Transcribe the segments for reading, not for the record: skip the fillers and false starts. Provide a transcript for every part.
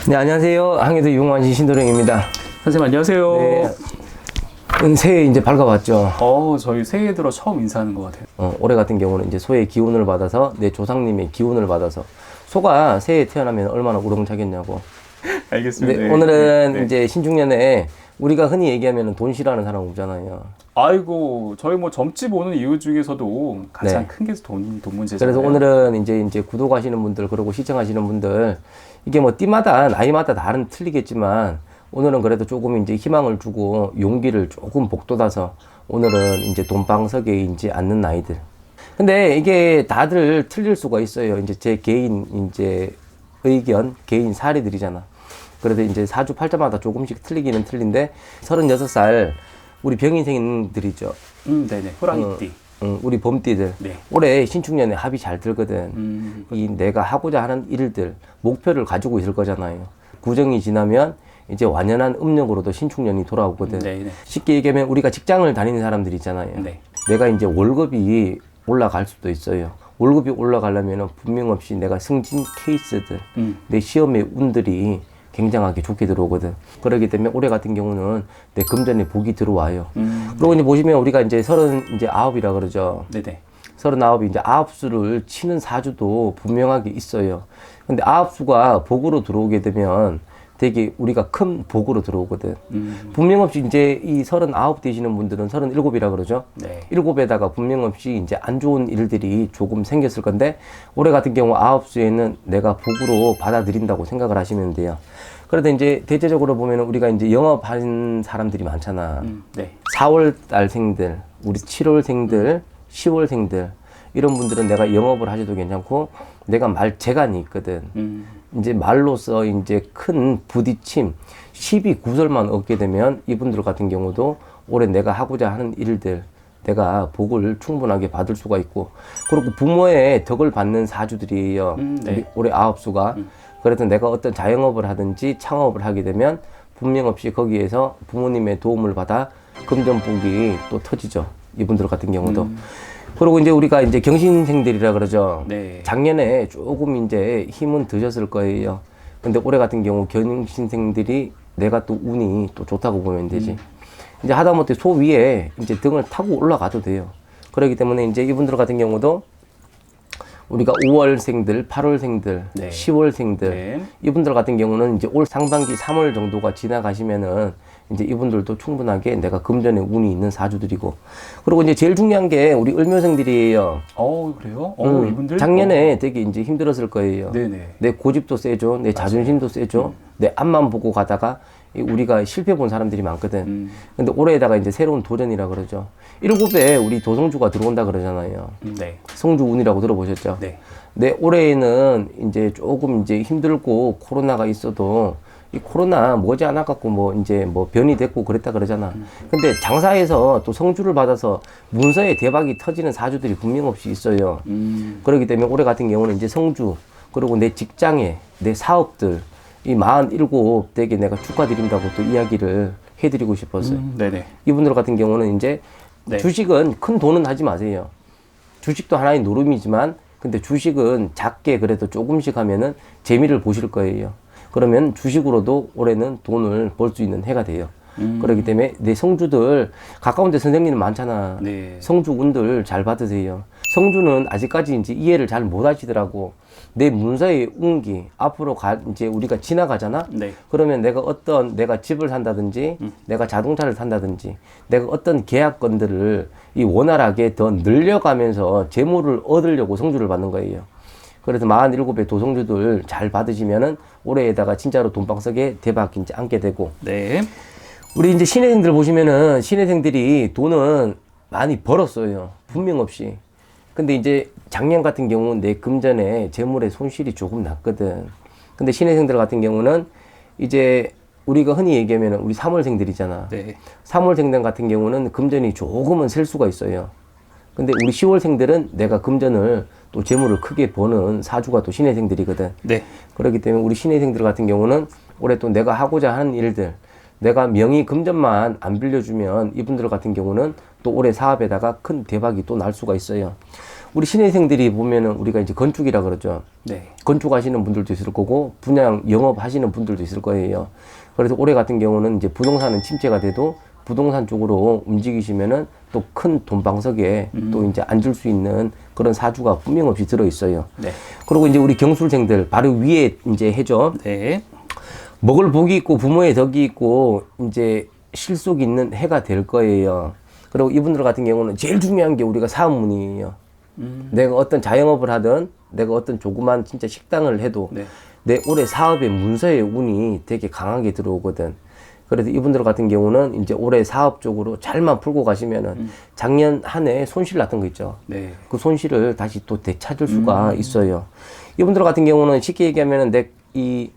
네, 안녕하세요. 항해도 유용환시 신도령입니다. 선생님 안녕하세요. 네, 새해 이제 밝아왔죠. 저희 새해 들어 처음 인사하는 것 같아요. 올해 같은 경우는 이제 소의 기운을 받아서 내 조상님의 기운을 받아서 소가 새해에 태어나면 얼마나 우렁차겠냐고. 알겠습니다. 네, 네. 오늘은 네. 이제 신중년에 우리가 흔히 얘기하면 돈 싫어하는 사람 없잖아요. 아이고 저희 뭐 점집 오는 이유 중에서도 가장 네. 큰 게 돈 문제잖아요. 그래서 오늘은 이제 구독하시는 분들 그리고 시청하시는 분들 이게 뭐 띠마다 나이마다 다른 틀리겠지만 오늘은 그래도 조금 이제 희망을 주고 용기를 조금 북돋아서 오늘은 이제 돈방석에 있지 않는 나이들. 근데 이게 다들 틀릴 수가 있어요. 이제 제 개인 이제 의견, 개인 사례들이잖아. 그래도 이제 사주팔자마다 조금씩 틀리기는 틀린데 36살 우리 병인생들이죠. 네네. 호랑이띠. 우리 봄띠들 네. 올해 신축년에 합이 잘 들거든. 이 내가 하고자 하는 일들 목표를 가지고 있을 거잖아요. 구정이 지나면 이제 완연한 음력으로도 신축년이 돌아오거든. 네네. 쉽게 얘기하면 우리가 직장을 다니는 사람들 있잖아요. 네. 내가 이제 월급이 올라갈 수도 있어요. 월급이 올라가려면 분명 없이 내가 승진 케이스들 내 시험의 운들이 굉장하게 좋게 들어오거든. 그렇기 때문에 올해 같은 경우는 내 금전에 복이 들어와요. 그리고 이제 보시면 우리가 이제 39이라 그러죠. 네네. 39이 이제 아홉수를 치는 사주도 분명하게 있어요. 근데 아홉수가 복으로 들어오게 되면 되게 우리가 큰 복으로 들어오거든. 분명 없이 이제 이 39 되시는 분들은 37이라 그러죠. 네. 7에다가 분명 없이 이제 안 좋은 일들이 조금 생겼을 건데 올해 같은 경우 아홉수에는 내가 복으로 받아들인다고 생각을 하시면 돼요. 그래도 이제 대체적으로 보면 우리가 이제 영업하는 사람들이 많잖아. 네. 4월 달생들, 우리 7월생들, 10월생들 이런 분들은 내가 영업을 하셔도 괜찮고 내가 말 재간이 있거든. 이제 말로써 이제 큰 부딪힘, 시비 구설만 얻게 되면 이분들 같은 경우도 올해 내가 하고자 하는 일들 내가 복을 충분하게 받을 수가 있고 그리고 부모의 덕을 받는 사주들이에요. 네. 올해 아홉수가. 그래서 내가 어떤 자영업을 하든지 창업을 하게 되면 분명 없이 거기에서 부모님의 도움을 받아 금전복이 또 터지죠. 이분들 같은 경우도. 그리고 이제 우리가 이제 경신생들이라 그러죠. 네. 작년에 조금 이제 힘은 드셨을 거예요. 근데 올해 같은 경우 경신생들이 내가 또 운이 또 좋다고 보면 되지. 이제 하다못해 소 위에 이제 등을 타고 올라가도 돼요. 그렇기 때문에 이제 이분들 같은 경우도 우리가 5월생들, 8월생들, 네. 10월생들 네. 이분들 같은 경우는 이제 올 상반기 3월 정도가 지나가시면은 이제 이분들도 충분하게 내가 금전에 운이 있는 사주들이고 그리고 이제 제일 중요한 게 우리 을묘생들이에요. 그래요? 이분들 작년에 되게 이제 힘들었을 거예요. 네네. 내 고집도 세죠, 내 자존심도 세죠, 내 앞만 보고 가다가 우리가 실패 본 사람들이 많거든. 근데 올해에다가 이제 새로운 도전이라 그러죠. 7에 우리 도성주가 들어온다 그러잖아요. 네. 성주운이라고 들어보셨죠? 네. 네, 올해에는 이제 조금 이제 힘들고 코로나가 있어도 이 코로나 머지않아 갖고 뭐 이제 뭐 변이 됐고 그랬다 그러잖아. 근데 장사에서 또 성주를 받아서 문서에 대박이 터지는 사주들이 분명 없이 있어요. 그렇기 때문에 올해 같은 경우는 이제 성주 그리고 내 직장에 내 사업들 이 47대게 내가 축하드린다고 또 이야기를 해드리고 싶었어요. 네네. 이분들 같은 경우는 이제 네. 주식은 큰 돈은 하지 마세요. 주식도 하나의 노름이지만 근데 주식은 작게 그래도 조금씩 하면은 재미를 보실 거예요. 그러면 주식으로도 올해는 돈을 벌 수 있는 해가 돼요. 그렇기 때문에 내 성주들 가까운 데 선생님은 많잖아. 네. 성주 운들 잘 받으세요. 성주는 아직까지 이제 이해를 잘 못 하시더라고. 내 문서의 운기 앞으로 이제 우리가 지나가잖아. 네. 그러면 내가 집을 산다든지 내가 자동차를 산다든지 내가 어떤 계약건들을 이 원활하게 더 늘려가면서 재물을 얻으려고 성주를 받는 거예요. 그래서 47의 도성주들 잘 받으시면은 올해에다가 진짜로 돈방석에 대박 이제 앉게 되고. 네. 우리 이제 신혜생들 보시면은 신혜생들이 돈은 많이 벌었어요. 분명 없이. 근데 이제 작년 같은 경우는 내 금전에 재물의 손실이 조금 났거든. 근데 신혜생들 같은 경우는 이제 우리가 흔히 얘기하면 우리 3월생들이잖아. 네. 3월생들 같은 경우는 금전이 조금은 셀 수가 있어요. 근데 우리 10월생들은 내가 금전을 또 재물을 크게 버는 사주가 또 신혜생들이거든. 네. 그렇기 때문에 우리 신혜생들 같은 경우는 올해 또 내가 하고자 하는 일들 내가 명의 금전만 안 빌려주면 이분들 같은 경우는 또 올해 사업에다가 큰 대박이 또 날 수가 있어요. 우리 신입생들이 보면은 우리가 이제 건축이라 그러죠. 네. 건축하시는 분들도 있을 거고 분양 영업하시는 분들도 있을 거예요. 그래서 올해 같은 경우는 이제 부동산은 침체가 돼도 부동산 쪽으로 움직이시면은 또 큰 돈방석에 또 이제 앉을 수 있는 그런 사주가 분명 없이 들어 있어요. 네. 그리고 이제 우리 경술생들 바로 위에 이제 해죠. 네. 먹을 복이 있고 부모의 덕이 있고 이제 실속이 있는 해가 될 거예요. 그리고 이분들 같은 경우는 제일 중요한 게 우리가 사업문이에요. 내가 어떤 자영업을 하든 내가 어떤 조그만 진짜 식당을 해도 네. 내 올해 사업의 문서의 운이 되게 강하게 들어오거든. 그래서 이분들 같은 경우는 이제 올해 사업 쪽으로 잘만 풀고 가시면은 작년 한 해 손실 났던 거 있죠. 네. 그 손실을 다시 또 되찾을 수가 있어요. 이분들 같은 경우는 쉽게 얘기하면은 내 이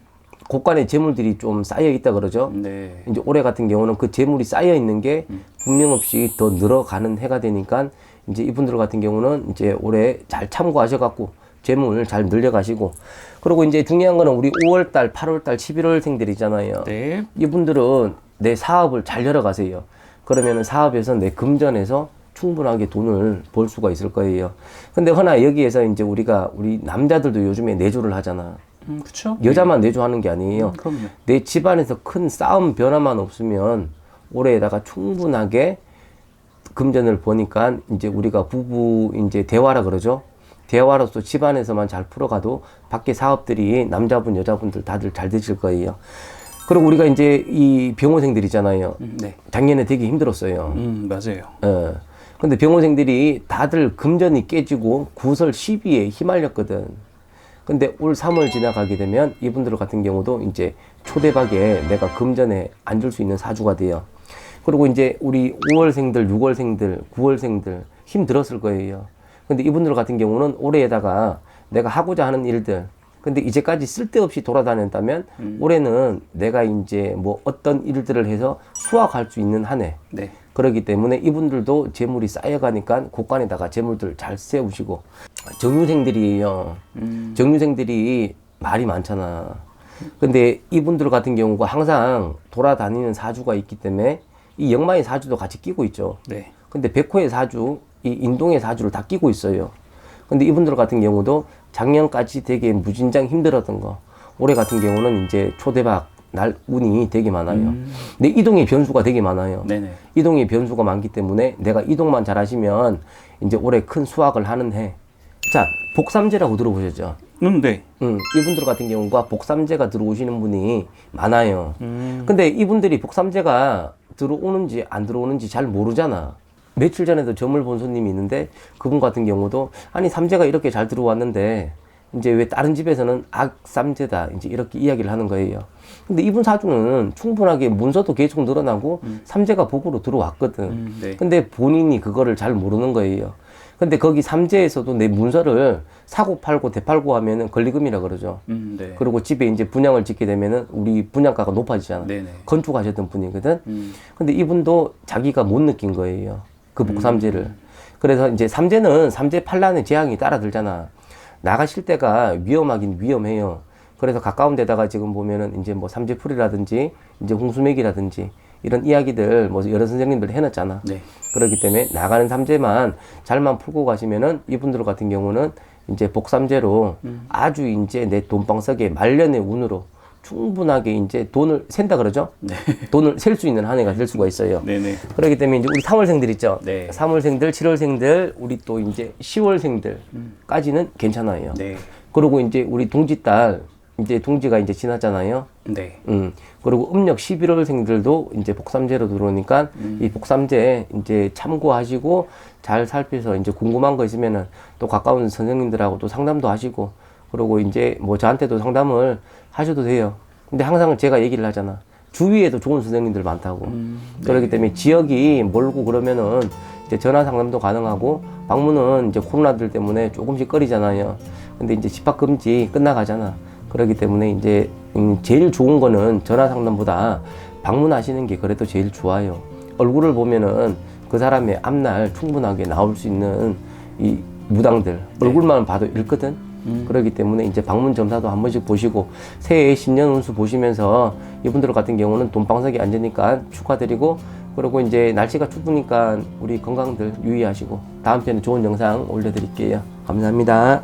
곳간의 재물들이 좀 쌓여 있다 그러죠. 네. 이제 올해 같은 경우는 그 재물이 쌓여 있는 게 분명 없이 더 늘어가는 해가 되니까 이제 이분들 같은 경우는 이제 올해 잘 참고하셔갖고 재물 잘 늘려가시고 그리고 이제 중요한 거는 우리 5월달, 8월달, 11월생들이잖아요. 네. 이분들은 내 사업을 잘 열어가세요. 그러면은 사업에서 내 금전에서 충분하게 돈을 벌 수가 있을 거예요. 근데 허나 여기에서 이제 우리 남자들도 요즘에 내조를 하잖아. 그렇죠. 여자만 내조하는 게 아니에요. 그럼요. 내 집안에서 큰 싸움 변화만 없으면 올해에다가 충분하게 금전을 버니까 이제 우리가 부부 이제 대화라 그러죠. 대화로서 집안에서만 잘 풀어가도 밖에 사업들이 남자분 여자분들 다들 잘 되실 거예요. 그리고 우리가 이제 이 병원생들이잖아요. 네. 작년에 되게 힘들었어요. 맞아요. 예. 근데 병원생들이 다들 금전이 깨지고 구설 시비에 휘말렸거든. 근데 올 3월 지나가게 되면 이분들 같은 경우도 이제 초대박에 내가 금전에 앉을 수 있는 사주가 돼요. 그리고 이제 우리 5월생들, 6월생들, 9월생들 힘들었을 거예요. 근데 이분들 같은 경우는 올해에다가 내가 하고자 하는 일들, 근데 이제까지 쓸데없이 돌아다녔다면 올해는 내가 이제 뭐 어떤 일들을 해서 수확할 수 있는 한 해. 네. 그렇기 때문에 이분들도 재물이 쌓여가니까 곳간에다가 재물들 잘 세우시고 정유생들이에요. 정유생들이 말이 많잖아. 근데 이분들 같은 경우가 항상 돌아다니는 사주가 있기 때문에 이 역마의 사주도 같이 끼고 있죠. 네. 근데 백호의 사주, 이 인동의 사주를 다 끼고 있어요. 근데 이분들 같은 경우도 작년까지 되게 무진장 힘들었던 거 올해 같은 경우는 이제 초대박 날 운이 되게 많아요. 근데 이동의 변수가 되게 많아요. 네네. 이동의 변수가 많기 때문에 내가 이동만 잘하시면 이제 올해 큰 수확을 하는 해. 자, 복삼재라고 들어보셨죠? 네. 이분들 같은 경우가 복삼재가 들어오시는 분이 많아요. 근데 이분들이 복삼재가 들어오는지 안 들어오는지 잘 모르잖아. 며칠 전에도 점을 본 손님이 있는데 그분 같은 경우도 아니 삼재가 이렇게 잘 들어왔는데 이제 왜 다른 집에서는 악삼재다 이제 이렇게 이야기를 하는 거예요. 근데 이분 사주는 충분하게 문서도 계속 늘어나고 삼재가 복으로 들어왔거든. 네. 근데 본인이 그거를 잘 모르는 거예요. 근데 거기 삼재에서도 내 문서를 사고 팔고 되팔고 하면은 권리금이라 그러죠. 네. 그리고 집에 이제 분양을 짓게 되면은 우리 분양가가 높아지잖아. 네네. 건축하셨던 분이거든. 근데 이분도 자기가 못 느낀 거예요. 그 복삼재를. 그래서 이제 삼재는 삼재 판란의 재앙이 따라들잖아. 나가실 때가 위험하긴 위험해요. 그래서 가까운 데다가 지금 보면은 이제 뭐 삼재풀이라든지 이제 홍수맥이라든지 이런 이야기들 뭐 여러 선생님들 해놨잖아. 네. 그렇기 때문에 나가는 삼재만 잘만 풀고 가시면은 이분들 같은 경우는 이제 복삼재로 아주 이제 내 돈방석에 말년의 운으로 충분하게 이제 돈을 샌다 그러죠? 네. 돈을 셀 수 있는 한 해가 될 수가 있어요. 네네. 그렇기 때문에 이제 우리 3월생들 있죠? 네. 3월생들, 7월생들, 우리 또 이제 10월생들까지는 괜찮아요. 네. 그리고 이제 우리 동지달, 이제 동지가 이제 지났잖아요. 네. 그리고 음력 11월생들도 이제 복삼재로 들어오니까 이 복삼재 이제 참고하시고 잘 살펴서 이제 궁금한 거 있으면은 또 가까운 선생님들하고 또 상담도 하시고 그리고 이제 뭐 저한테도 상담을 하셔도 돼요. 근데 항상 제가 얘기를 하잖아. 주위에도 좋은 선생님들 많다고. 그렇기 때문에 지역이 멀고 그러면은 이제 전화 상담도 가능하고 방문은 이제 코로나들 때문에 조금씩 꺼리잖아요. 근데 이제 집합 금지 끝나가잖아. 그렇기 때문에 이제 제일 좋은 거는 전화 상담보다 방문하시는 게 그래도 제일 좋아요. 얼굴을 보면은 그 사람의 앞날 충분하게 나올 수 있는 이 무당들 얼굴만 봐도 읽거든. 그렇기 때문에 이제 방문 점사도 한 번씩 보시고 새해 신년 운수 보시면서 이분들 같은 경우는 돈방석에 앉으니까 축하드리고 그리고 이제 날씨가 추우니까 우리 건강들 유의하시고 다음 편에 좋은 영상 올려드릴게요. 감사합니다.